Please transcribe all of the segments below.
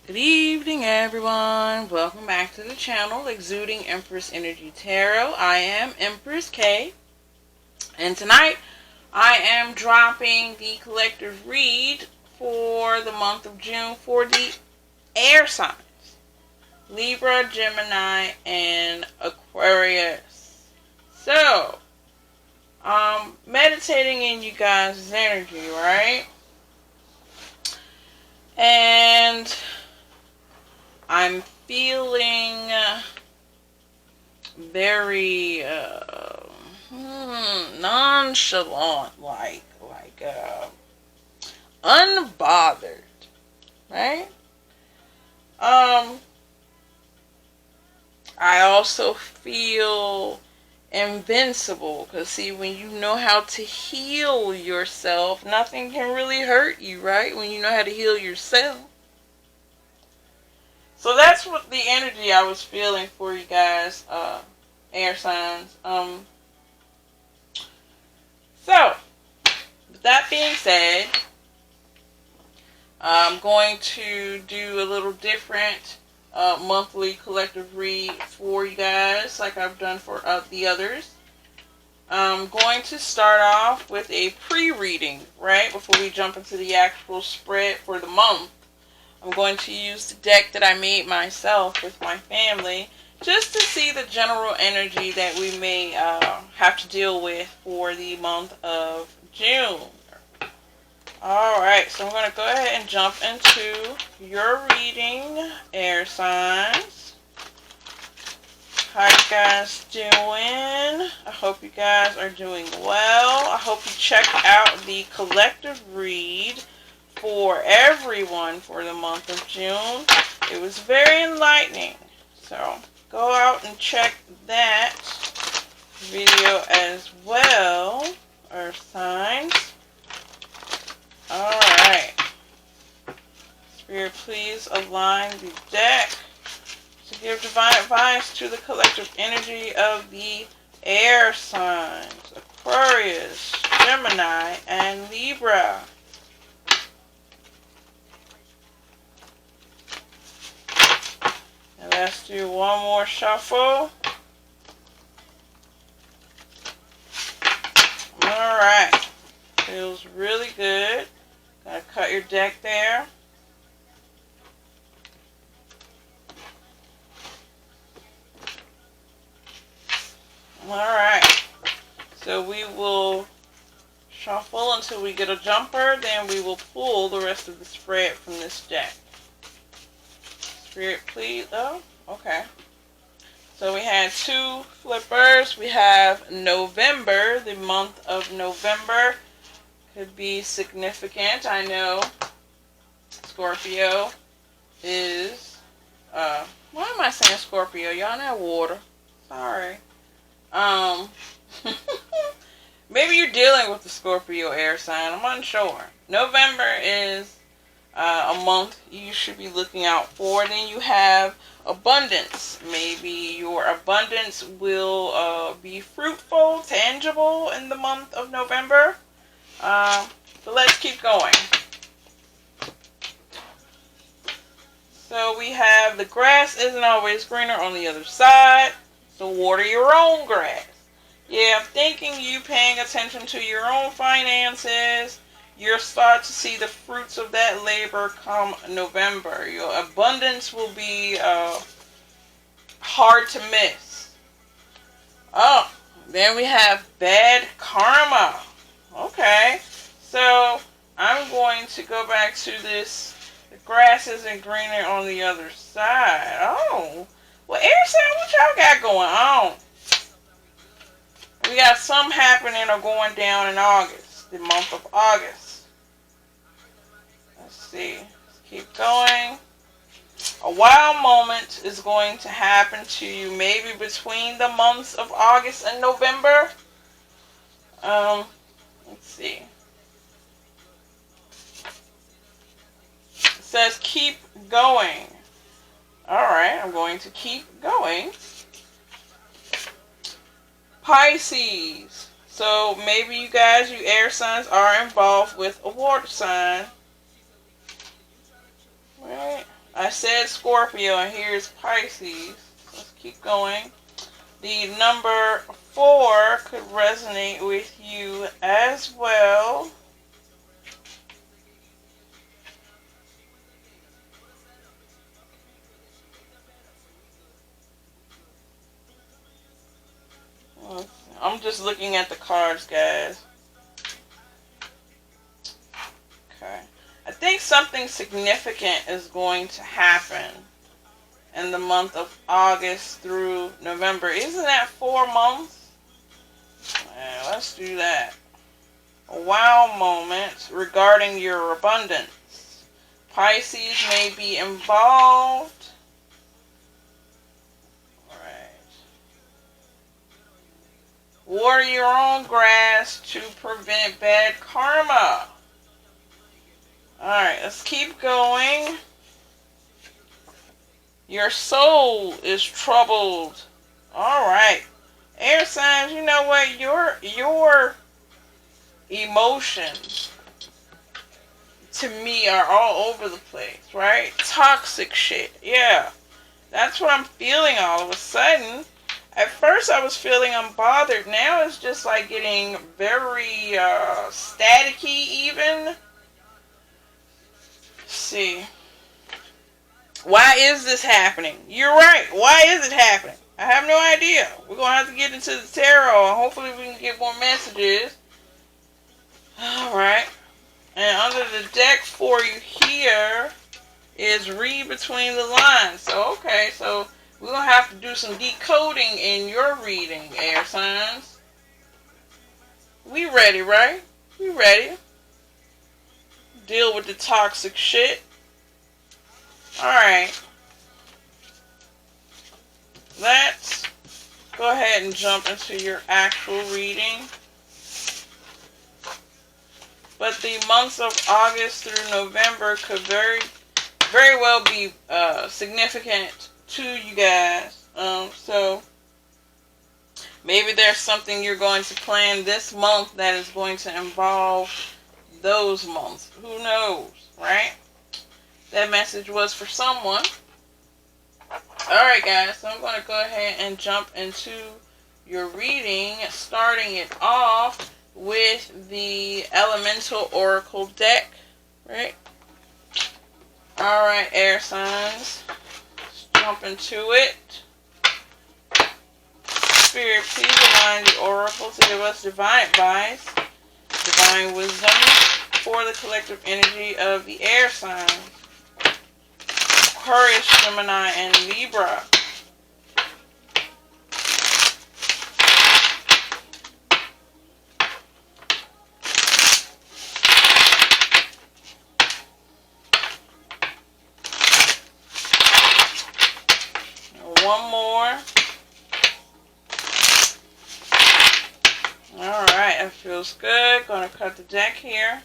Good evening, everyone. Welcome back to the channel, Exuding Empress Energy Tarot. I am Empress K, and tonight I am dropping the collective read for the month of June for the air signs: Libra, Gemini, and Aquarius. So, meditating in you guys' energy, right? And I'm feeling very nonchalant, like unbothered, right? I also feel invincible, because see, when you know how to heal yourself, nothing can really hurt you, right? When you know how to heal yourself. So that's what the energy I was feeling for you guys, air signs. So, with that being said, I'm going to do a little different monthly collective read for you guys, like I've done for the others. I'm going to start off with a pre-reading, right, before we jump into the actual spread for the month. I'm going to use the deck that I made myself with my family, just to see the general energy that we may have to deal with for the month of June. Alright, so I'm going to go ahead and jump into your reading, air signs. How you guys doing? I hope you guys are doing well. I hope you checked out the collective read for everyone for the month of June. It was very enlightening. So go out and check that video as well, earth signs. Alright. Spirit, please align the deck to give divine advice to the collective energy of the air signs: Aquarius, Gemini, and Libra. And let's do one more shuffle. Alright. Feels really good. Gotta cut your deck there. Alright. So we will shuffle until we get a jumper. Then we will pull the rest of the spread from this deck. Spirit, please. Oh, okay. So we had two flippers. We have November. The month of November could be significant. I know Scorpio is, why am I saying Scorpio? Y'all know water. Sorry. Maybe you're dealing with the Scorpio air sign. I'm unsure. November is a month you should be looking out for. Then you have abundance. Maybe your abundance will be fruitful, tangible in the month of November. So let's keep going. So we have the grass isn't always greener on the other side. So water your own grass. Yeah, I'm thinking you paying attention to your own finances. You'll start to see the fruits of that labor come November. Your abundance will be hard to miss. Oh, then we have bad karma. Okay, so I'm going to go back to this. The grass isn't greener on the other side. Oh, well, air sign, what y'all got going on? We got some happening or going down in August, the month of August. Let's see. Let's keep going. A wild moment is going to happen to you maybe between the months of August and November. Let's see. It says keep going. Alright, I'm going to keep going. Pisces. So maybe you guys, you air signs, are involved with a water sign. Right? I said Scorpio, and here's Pisces. Let's keep going. The number 4 could resonate with you as well. I'm just looking at the cards, guys. Okay. I think something significant is going to happen in the month of August through November. Isn't that 4 months? Yeah, let's do that. A wow moment regarding your abundance. Pisces may be involved. Water your own grass to prevent bad karma. Alright, let's keep going. Your soul is troubled. Alright. Air signs, you know what? Your emotions to me are all over the place, right? Toxic shit. Yeah. That's what I'm feeling all of a sudden. At first I was feeling unbothered. Now it's just like getting very staticky even. Let's see. Why is this happening? You're right. Why is it happening? I have no idea. We're going to have to get into the tarot and hopefully we can get more messages. Alright. And under the deck for you here is read between the lines. So, okay. So, we're going to have to do some decoding in your reading, air signs. We ready, right? We ready. Deal with the toxic shit. Alright. Let's go ahead and jump into your actual reading. But the months of August through November could very well be significant to you guys. So maybe there's something you're going to plan this month that is going to involve those months. Who knows, right? That message was for someone. Alright guys, so I'm going to go ahead and jump into your reading, starting it off with the Elemental Oracle deck, right? Alright, air signs. Let's jump into it. Spirit, please align the Oracle to give us divine advice, divine wisdom for the collective energy of the air signs. Aquarius, Gemini, and Libra. One more. Alright, that feels good. Gonna cut the deck here.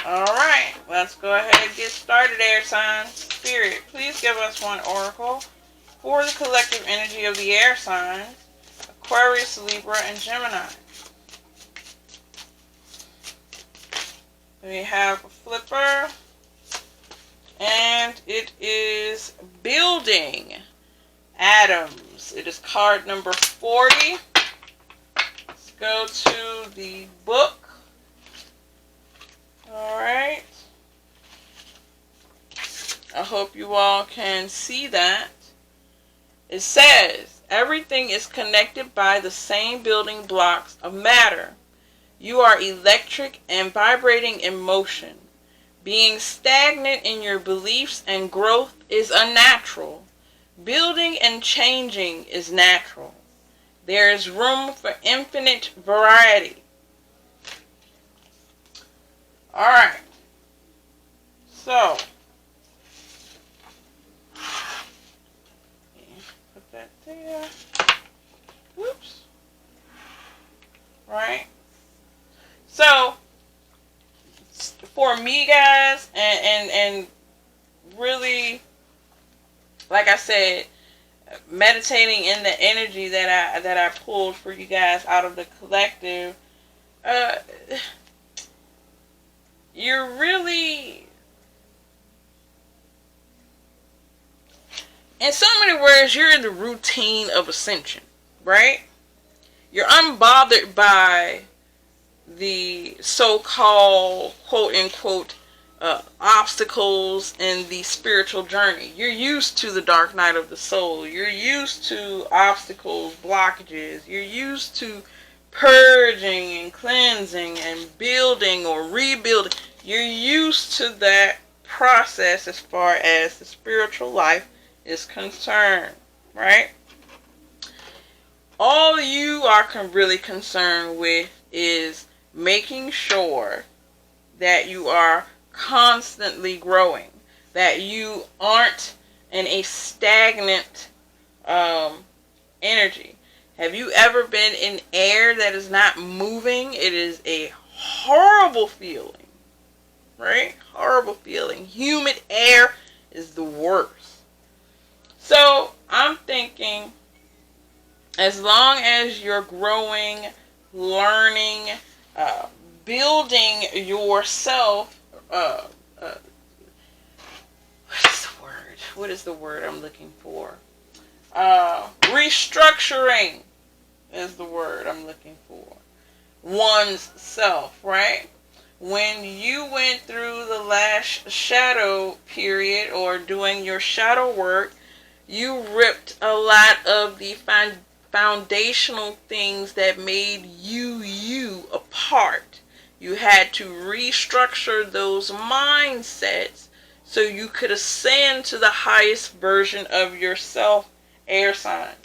Alright, let's go ahead and get started, air signs. Spirit, please give us one oracle for the collective energy of the air signs, Aquarius, Libra, and Gemini. We have a flipper, and it is Building Atoms. It is card number 40. Let's go to the book. Alright. I hope you all can see that. It says, everything is connected by the same building blocks of matter. You are electric and vibrating in motion. Being stagnant in your beliefs and growth is unnatural. Building and changing is natural. There is room for infinite variety. Alright, so, put that there, whoops, right, so, for me guys, and really, like I said, meditating in the energy that I pulled for you guys out of the collective, you're really, in so many words, you're in the routine of ascension, right? You're unbothered by the so-called quote-unquote obstacles in the spiritual journey. You're used to the dark night of the soul. You're used to obstacles, blockages. You're used to purging and cleansing and building or rebuilding. You're used to that process as far as the spiritual life is concerned, right? All you are really concerned with is making sure that you are constantly growing, that you aren't in a stagnant energy. Have you ever been in air that is not moving? It is a horrible feeling, right? Horrible feeling. Humid air is the worst. So I'm thinking, as long as you're growing, learning, building yourself, what is the word I'm looking for? Restructuring is the word I'm looking for. One's self, right? When you went through the last shadow period or doing your shadow work, you ripped a lot of the foundational things that made you apart. You had to restructure those mindsets so you could ascend to the highest version of yourself, air signs.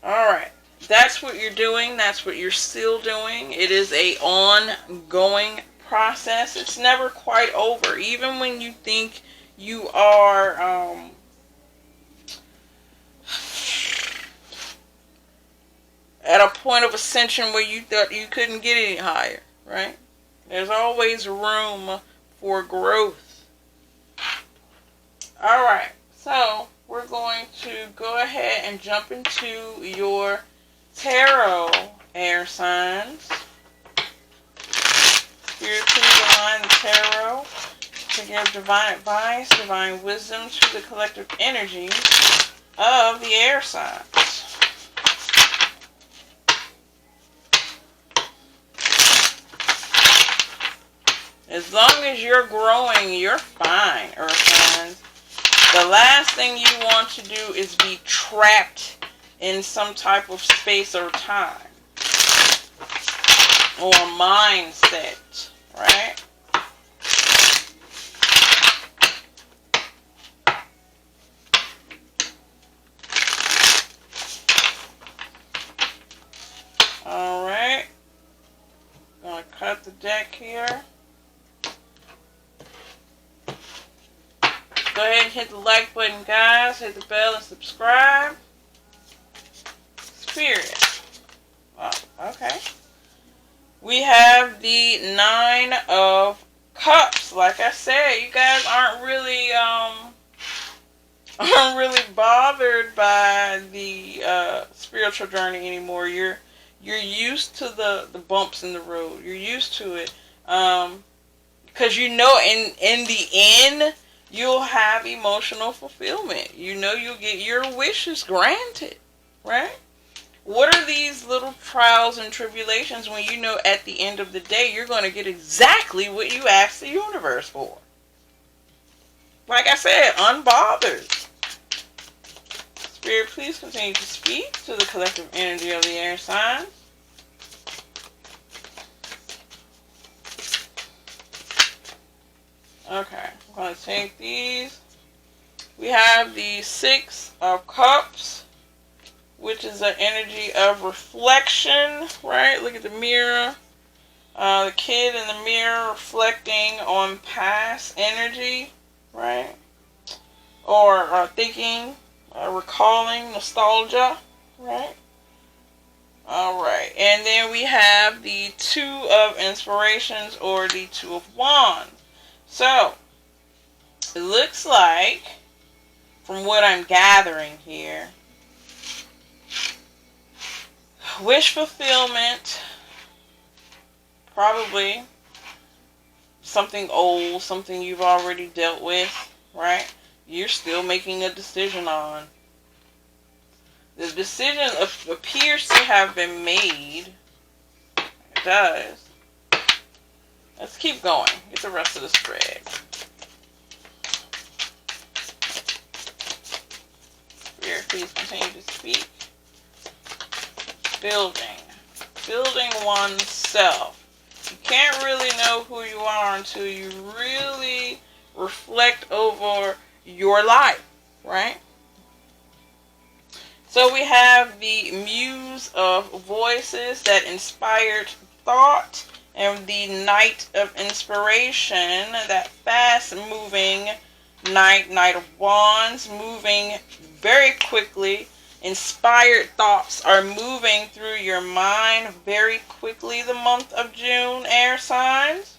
Alright, that's what you're doing. That's what you're still doing. It is an ongoing process. It's never quite over. Even when you think you are at a point of ascension where you thought you couldn't get any higher, right? There's always room for growth. Alright, so we're going to go ahead and jump into your tarot air signs. Spirit, please align the tarot to give divine advice, divine wisdom to the collective energy of the air signs. As long as you're growing, you're fine, Earth signs. The last thing you want to do is be trapped in some type of space or time or mindset, right? Alright. I'm going to cut the deck here. Go ahead and hit the like button, guys. Hit the bell and subscribe. Spirit. Oh, okay. We have the 9 of Cups. Like I said, you guys aren't really bothered by the spiritual journey anymore. You're used to the bumps in the road. You're used to it. Because you know in the end you'll have emotional fulfillment. You know you'll get your wishes granted, right? What are these little trials and tribulations when you know at the end of the day you're going to get exactly what you asked the universe for? Like I said, unbothered. Spirit, please continue to speak to the collective energy of the air signs. Okay, I'm going to take these. We have the 6 of Cups, which is an energy of reflection, right? Look at the mirror. The kid in the mirror reflecting on past energy, right? Or thinking, recalling nostalgia, right? Alright, and then we have the 2 of Inspirations or the 2 of Wands. So, it looks like, from what I'm gathering here, wish fulfillment, Probably something old, something you've already dealt with, right? You're still making a decision on. The decision appears to have been made. It does. Let's keep going. Get the rest of the spread. Spirit, please continue to speak. Building. Building oneself. You can't really know who you are until you really reflect over your life, right? So we have the muse of voices that inspired thought, and the Knight of Inspiration, that fast-moving Knight of Wands, moving very quickly. Inspired thoughts are moving through your mind very quickly the month of June, air signs.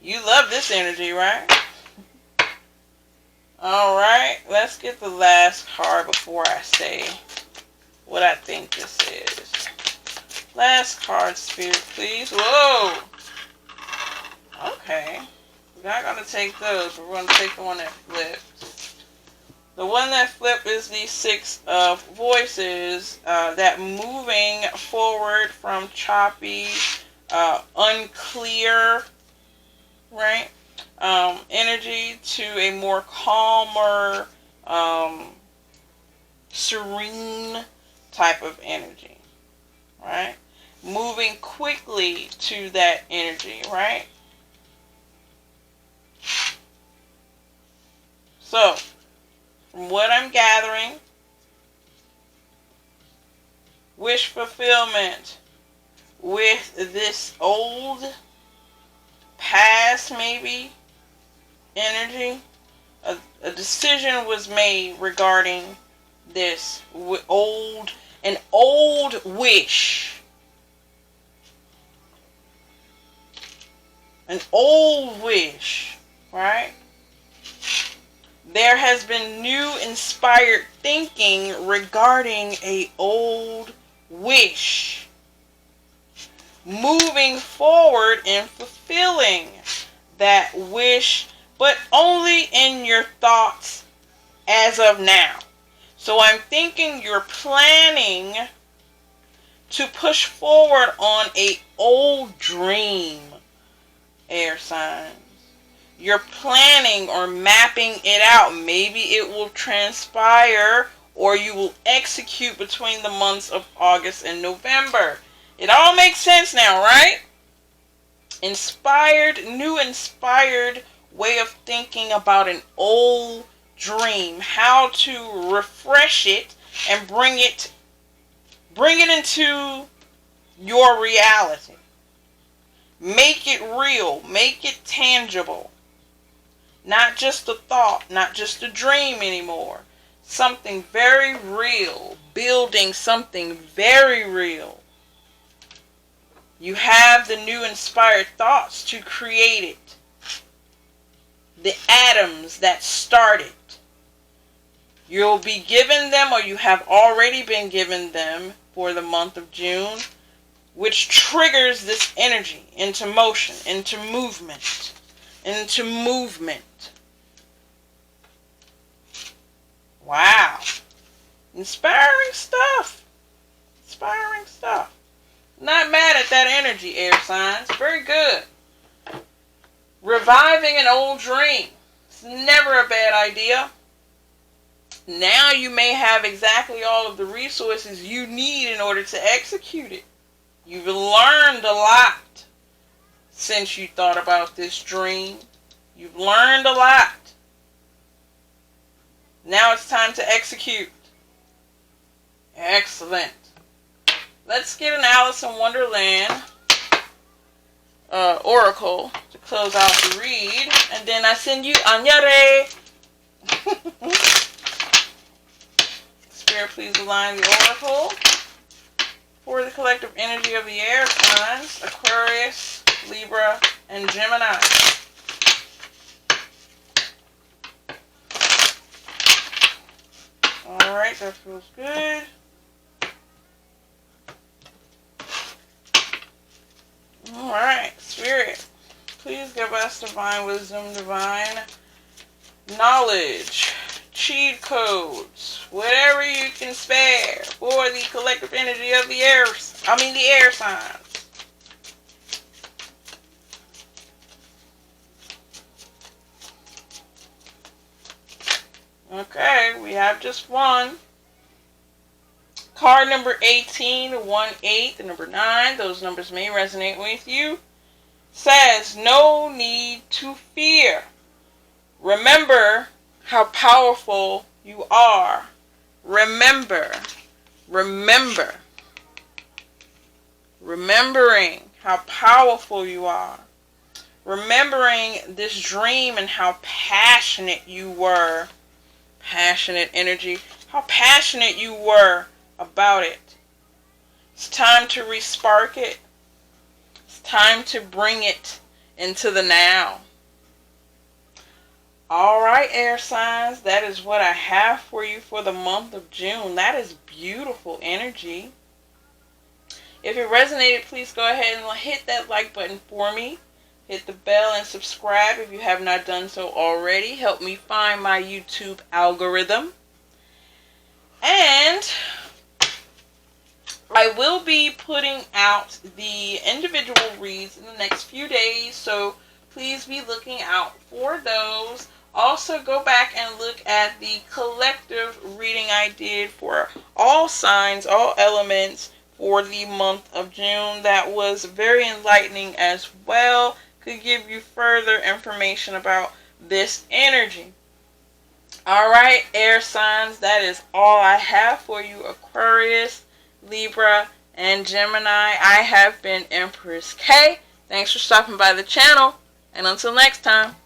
You love this energy, right? Alright, let's get the last card before I say what I think this is. Last card, Spirit, please. Whoa! Okay. We're not going to take those. We're going to take the one that flipped. The one that flipped is the Six of Voices. That moving forward from choppy, unclear, right? Energy to a more calmer, serene type of energy, right? Moving quickly to that energy, right? So, from what I'm gathering, wish fulfillment with this old, past maybe, energy. A decision was made regarding this an old wish. An old wish, right? There has been new inspired thinking regarding an old wish. Moving forward and fulfilling that wish, but only in your thoughts as of now. So I'm thinking you're planning to push forward on an old dream, air signs. You're planning or mapping it out. Maybe it will transpire or you will execute between the months of August and November. It all makes sense now, right? New inspired way of thinking about an old dream. How to refresh it and bring it into your reality. Make it real. Make it tangible. Not just a thought, not just a dream anymore. Something very real. Building something very real. You have the new inspired thoughts to create it. The atoms that start it. You'll be given them, or you have already been given them for the month of June, which triggers this energy into motion, into movement. Wow. Inspiring stuff. Not mad at that energy, air signs. Very good. Reviving an old dream. It's never a bad idea. Now you may have exactly all of the resources you need in order to execute it. You've learned a lot since you thought about this dream. You've learned a lot. Now it's time to execute. Excellent. Let's get an Alice in Wonderland oracle to close out the read. And then I send you Anyare. Spirit, please align the oracle for the collective energy of the air signs, Aquarius, Libra, and Gemini. Alright, that feels good. Alright. Alright, Spirit, please give us divine wisdom, divine knowledge, cheat codes, whatever you can spare for the collective energy of the air signs. Okay, we have just one. Card number 18, 1-8, the number 9, those numbers may resonate with you, says, no need to fear. Remember how powerful you are. Remembering how powerful you are. Remembering this dream and how passionate you were. Passionate energy. How passionate you were about it. It's time to respark it. It's time to bring it into the now. Alright, air signs, that is what I have for you for the month of June. That is beautiful energy. If it resonated, please go ahead and hit that like button for me. Hit the bell and subscribe if you have not done so already. Help me find my YouTube algorithm. And I will be putting out the individual reads in the next few days, so please be looking out for those. Also, go back and look at the collective reading I did for all signs, all elements for the month of June. That was very enlightening as well. Could give you further information about this energy. Alright, air signs, that is all I have for you, Aquarius, Libra, and Gemini. I have been Empress K. Thanks for stopping by the channel, and until next time.